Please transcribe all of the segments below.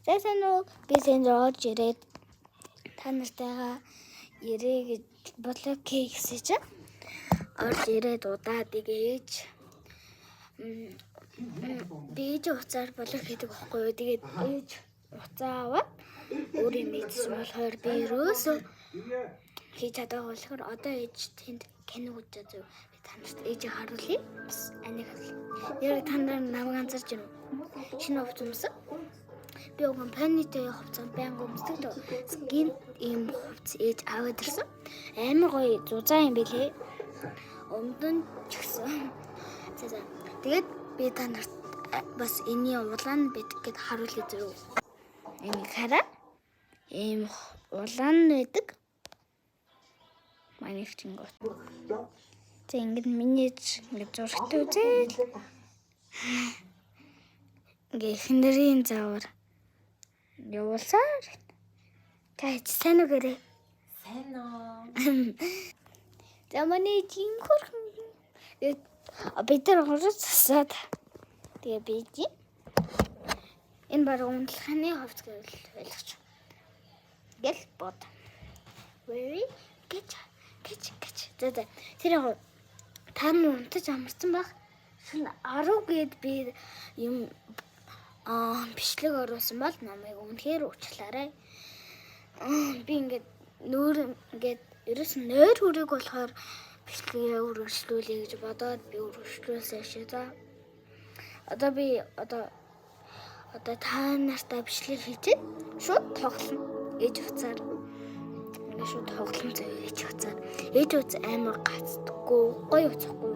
Зайсан уу би энд орж ирээд та нартайгаа ирээ гэж блог хийсэн чинь орж ирээд удаад игээж би ээж уцаар блог хийдэг байхгүй юу. Тэгээд ээж уцаа аваад өөр юм ийдсэн болохоор би ерөөсөө хийж чадаагүй болохоор одоо ээж тэнд кино үзэж байгаа. Би та нарт ээжийг харуулъя. Бас анийг харуулъя. Яг та нар намайг анзарч байна уу? Шинэ хувцас өмсөн. Би уг нь панитэй хувцас байнга өмсдөг дөө. Скин ийм хувцас ээж аваад ирсэн. Амар гоё зузаан юм билээ. Өмдөн ч гэсэн. За. Тэгээд би та нарт бас энэний улаан байдаг гэд харуулъя зүрх. Энийг хараа. Ийм улаан байдаг. Манай их чинь гоо. Тэг ингээд миний ингээд зургтай үзэл. Ингээ эхнэрийн заавар явуулсаар. Таач сайн уу гэрээ? Сайн уу. Заманы тийм хөрхөн. Бид нар хурц засаад. Тэгээ би энэ баг унтлахны хувцас гэж ойлгож. Гэл бод. Very гэж. За. Тэр яг та нар унтаж амарсан баг. Шин 10 гээд би юм бичлэг оруулсан бол намайг үнэхээр уучлаарай. Би ингээд нүүр ингээд ерөөс нь нойр хүрэг болохоор бичлэгээ өргөжлүүлэе гэж бодоод би өргөжлүүлсэн шүү дээ. Одоо та нартай бичлэг хийчихэд шууд тоглоно. Ээж уцаар ингээд шууд тоглоом зөө ээж уцаар. Ээж уц амар гацдаггүй, гоё уцахгүй.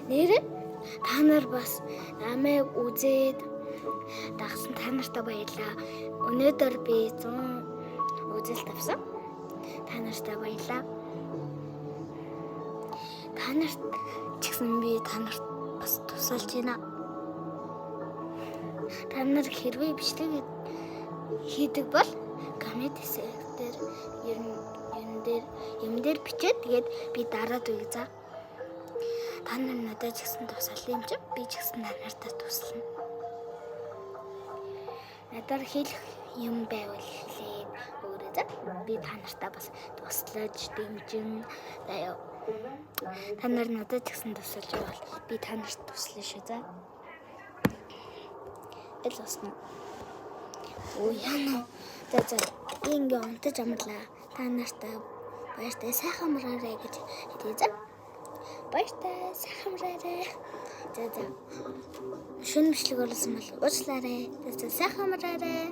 Нэрээ та нар бас намайг үзээд дагсан та нартай баярлаа. Өнөөдөр би 100 үзэлт авсан. Та нартай баярлаа. Та нарт ч гэсэн би та нарт бас тусалж байна. Та нар хэрвээ бичлэг хийдэг бол коммент дээр юм дээр бичээд тэгээд би дараад үгүй за. Та нар надад ч гэсэн тусалъя юм чи би ч гэсэн та нартай туслана. Надад хэлэх юм байвал хэлээд өөрөө за. Би та нартай бас туслаж дэмжин заяа. Та нар надад ч гэсэн тусалж байвал би та нарт туслана шүү за. Элосно. Ой яна. За. Ингээ унтаж амарлаа. Та нартай баяртай сайхан амраарай гэж хэлье за. Баяртай сайхан амраарай. За. Шинэ бичлэг оруулсан бол уучлаарай. За сайхан амраарай.